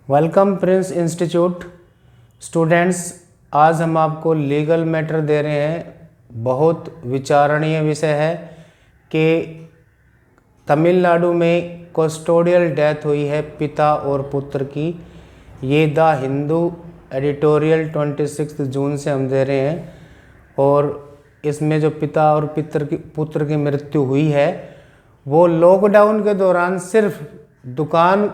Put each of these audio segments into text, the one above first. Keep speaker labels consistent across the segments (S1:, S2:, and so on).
S1: Welcome Prince institute students. आज हम आपको लीगल मैटर दे रहे हैं। बहुत विचारणीय विषय है कि तमिलनाडु में कस्टोडियल डेथ हुई है पिता और पुत्र की। ये द हिंदू एडिटोरियल 26 जून से हम दे रहे हैं और इसमें जो पिता और पुत्र की मृत्यु हुई है वो लॉकडाउन के दौरान सिर्फ दुकान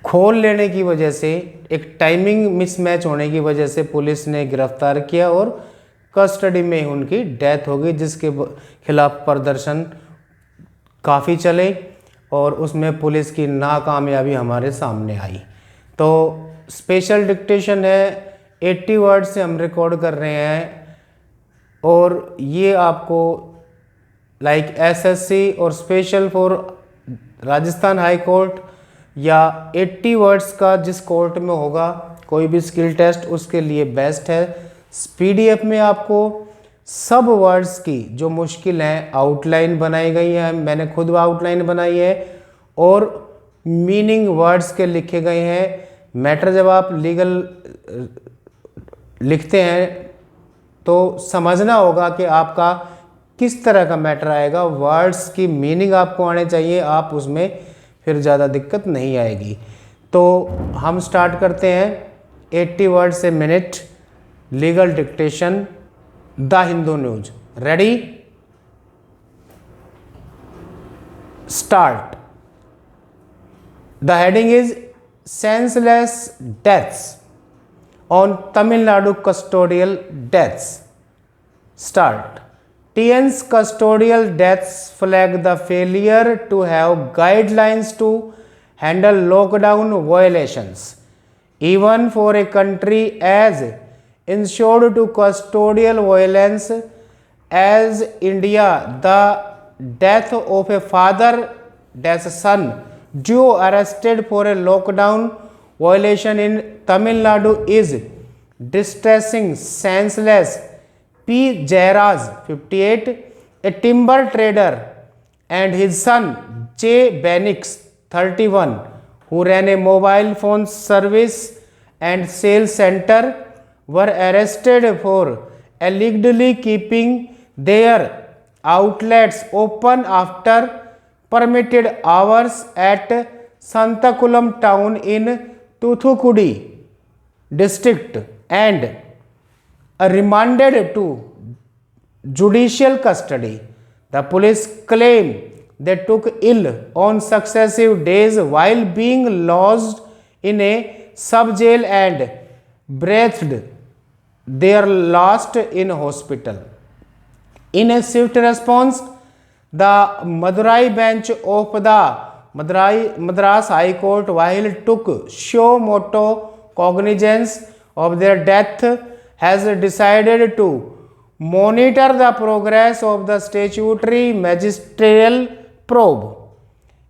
S1: खोल लेने की वजह से, एक टाइमिंग मिसमैच होने की वजह से पुलिस ने गिरफ्तार किया और कस्टडी में उनकी डेथ हो गई, जिसके खिलाफ प्रदर्शन काफ़ी चले और उसमें पुलिस की नाकामयाबी हमारे सामने आई। तो स्पेशल डिक्टेशन है, 80 वर्ड से हम रिकॉर्ड कर रहे हैं और ये आपको लाइक एसएससी और special for Rajasthan high court या 80 वर्ड्स का जिस कोर्ट में होगा कोई भी स्किल टेस्ट, उसके लिए बेस्ट है। पीडीएफ में आपको सब वर्ड्स की जो मुश्किल हैं आउटलाइन बनाई गई है, मैंने खुद आउटलाइन बनाई है और मीनिंग वर्ड्स के लिखे गए हैं। मैटर जब आप लीगल लिखते हैं तो समझना होगा कि आपका किस तरह का मैटर आएगा, वर्ड्स की मीनिंग आपको आने चाहिए, आप उसमें फिर ज़्यादा दिक्कत नहीं आएगी। तो हम स्टार्ट करते हैं 80 वर्ड से minute legal dictation the Hindu news. Ready, start. The heading is senseless deaths on Tamil Nadu custodial deaths. Start. TN's custodial deaths flag the failure to have guidelines to handle lockdown violations. Even for a country as insured to custodial violence as India, the death of a father's son due arrested for a lockdown violation in Tamil Nadu is distressing. Senseless. P. Jayaraj, 58, a timber trader, and his son J. Benix, 31, who ran a mobile phone service and sales center, were arrested for illegally keeping their outlets open after permitted hours at Santakulam town in Thuthukudi district and remanded to judicial custody. The police claim they took ill on successive days while being lodged in a sub-jail and breathed their last in hospital. In a swift response, the Madurai bench of the Madras High Court, while took suo motu cognizance of their death, has decided to monitor the progress of the statutory magisterial probe.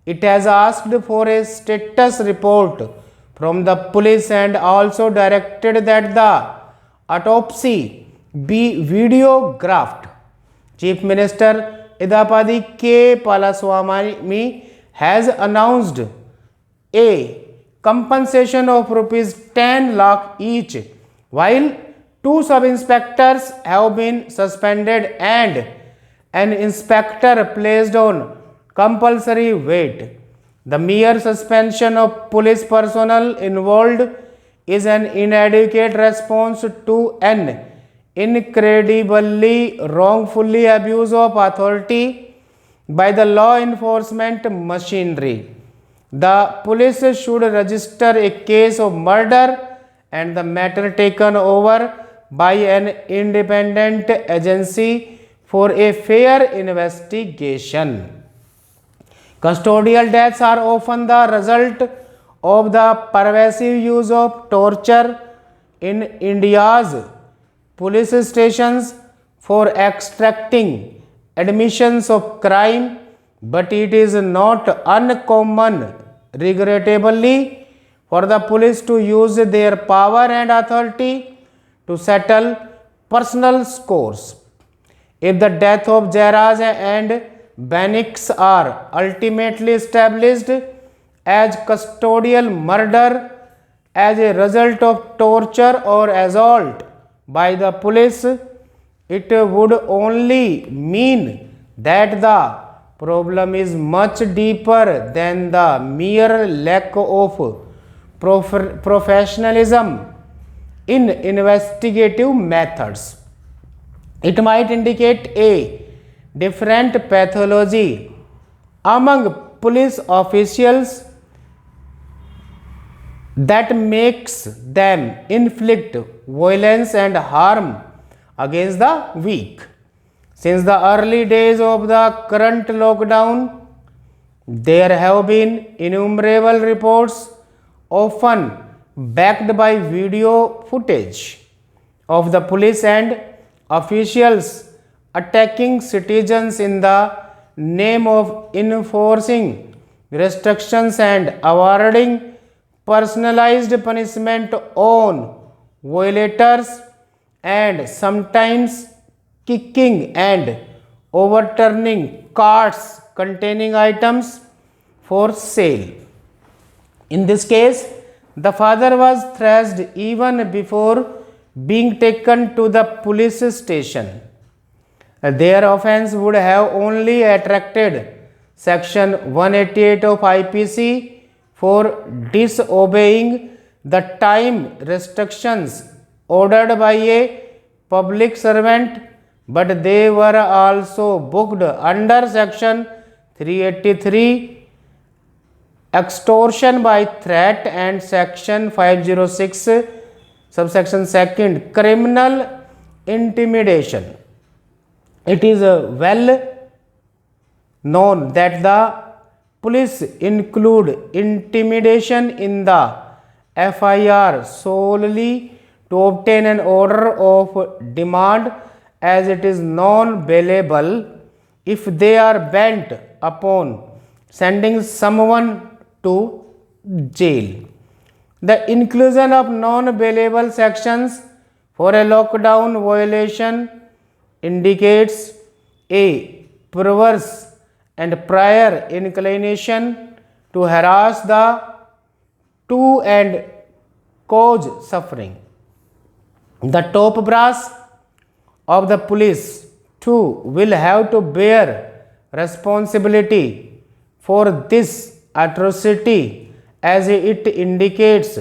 S1: It has asked for a status report from the police and also directed that the autopsy be videographed. Chief Minister Idapadi K. Palaswamy has announced a compensation of rupees 10 lakh each, while 2 sub-inspectors have been suspended and an inspector placed on compulsory wait. The mere suspension of police personnel involved is an inadequate response to an incredibly wrongfully abuse of authority by the law enforcement machinery. The police should register a case of murder and the matter taken over by an independent agency for a fair investigation. Custodial deaths are often the result of the pervasive use of torture in India's police stations for extracting admissions of crime, but it is not uncommon, regrettably, for the police to use their power and authority to settle personal scores. If the death of Jayaraj and Benix are ultimately established as custodial murder as a result of torture or assault by the police, it would only mean that the problem is much deeper than the mere lack of professionalism in investigative methods. It might indicate a different pathology among police officials that makes them inflict violence and harm against the weak. Since the early days of the current lockdown, there have been innumerable reports, often backed by video footage, of the police and officials attacking citizens in the name of enforcing restrictions and awarding personalized punishment on violators, and sometimes kicking and overturning carts containing items for sale. In this case, the father was thrashed even before being taken to the police station. Their offense would have only attracted Section 188 of IPC for disobeying the time restrictions ordered by a public servant, but they were also booked under Section 383 extortion by threat and Section 506 subsection 2 criminal intimidation. It is well known that the police include intimidation in the FIR solely to obtain an order of demand, as it is non-bailable if they are bent upon sending someone to jail. The inclusion of non-bailable sections for a lockdown violation indicates a perverse and prior inclination to harass the two and cause suffering. The top brass of the police too will have to bear responsibility for this atrocity, as it indicates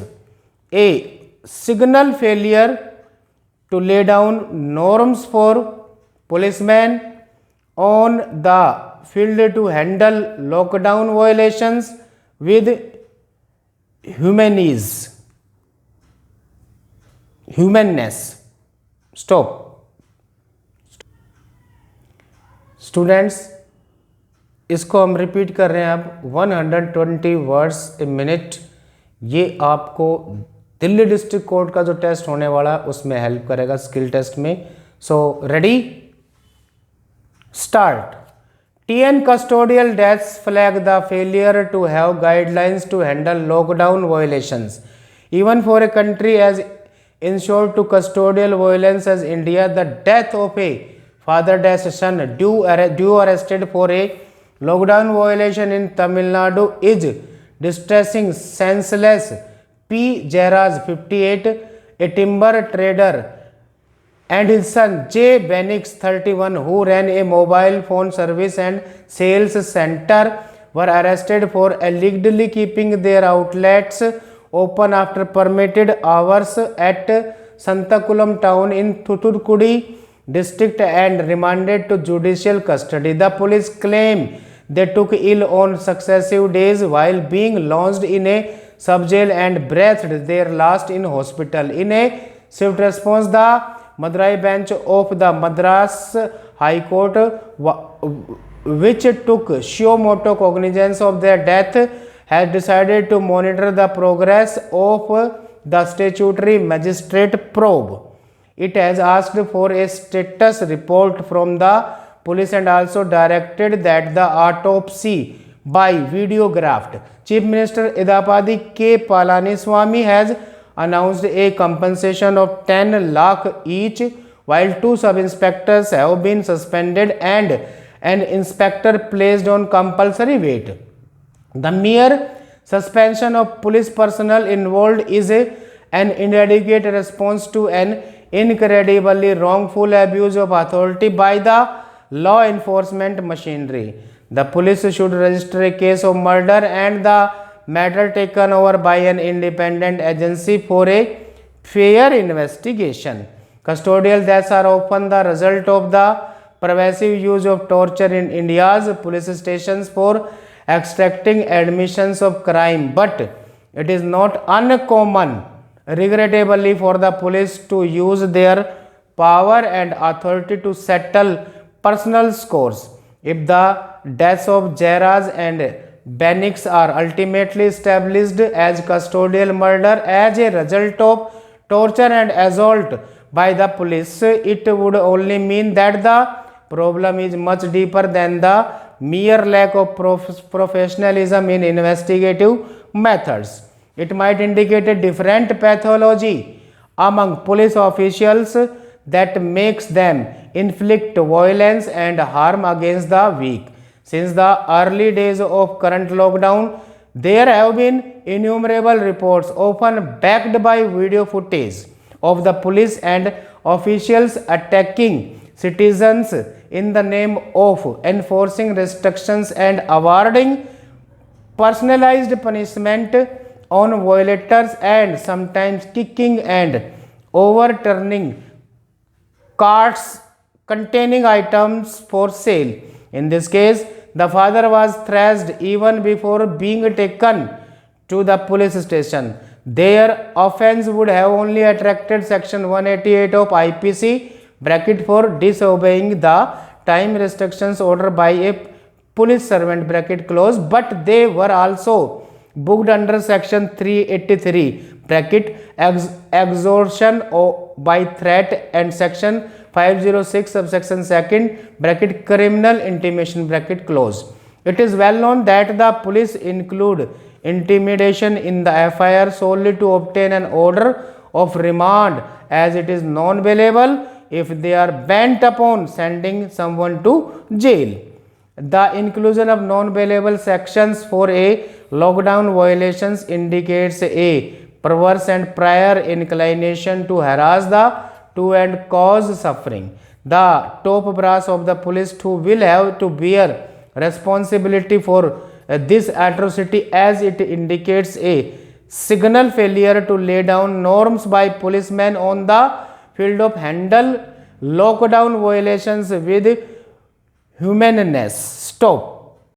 S1: a signal failure to lay down norms for policemen on the field to handle lockdown violations with humanness. Stop. Students, इसको हम repeat कर रहे हैं अब 120 words a minute. ये आपको Delhi district court का जो टेस्ट होने वाला है उसमें हेल्प करेगा, स्किल टेस्ट में। So ready, start. TN custodial deaths flag the failure to have guidelines to handle lockdown violations. Even for a country as insured to custodial violence as India, the death of a father-son due arrested for a lockdown violation in Tamil Nadu is distressing, senseless. P. Jairaj, 58, a timber trader, and his son J. Benix, 31, who ran a mobile phone service and sales center, were arrested for illegally keeping their outlets open after permitted hours at Santakulam town in Thoothukudi district and remanded to judicial custody. The police claim they took ill on successive days while being lodged in a sub-jail and breathed their last in hospital. In a swift response, the Madurai bench of the Madras High Court, which took suo motu cognizance of their death, has decided to monitor the progress of the statutory magistrate probe. It has asked for a status report from the police and also directed that the autopsy by videographed. Chief Minister Edapadi K. Palaniswamy has announced a compensation of 10 lakh each, while 2 sub-inspectors have been suspended and an inspector placed on compulsory wait. The mere suspension of police personnel involved is an inadequate response to an incredibly wrongful abuse of authority by the law enforcement machinery. The police should register a case of murder and the matter taken over by an independent agency for a fair investigation. Custodial deaths are often the result of the pervasive use of torture in India's police stations for extracting admissions of crime, but it is not uncommon, regrettably, for the police to use their power and authority to settle personal scores. If the deaths of Jairas and Benix are ultimately established as custodial murder as a result of torture and assault by the police, it would only mean that the problem is much deeper than the mere lack of professionalism in investigative methods. It might indicate a different pathology among police officials that makes them inflict violence and harm against the weak. Since the early days of current lockdown, there have been innumerable reports, often backed by video footage, of the police and officials attacking citizens in the name of enforcing restrictions and awarding personalized punishment on violators, and sometimes kicking and overturning carts containing items for sale. In this case, the father was thrashed even before being taken to the police station. Their offense would have only attracted section 188 of IPC bracket for disobeying the time restrictions order by a police servant bracket close, but they were also booked under section 383 bracket extortion by threat and section 506 subsection 2 bracket criminal intimidation bracket close. It is well known that the police include intimidation in the FIR solely to obtain an order of remand, as it is non-bailable if they are bent upon sending someone to jail. The inclusion of non-bailable sections for a lockdown violations indicates a perverse and prior inclination to harass the to and cause suffering. The top brass of the police too will have to bear responsibility for this atrocity, as it indicates a signal failure to lay down norms by policemen on the field of handle lockdown violations with humaneness. Stop.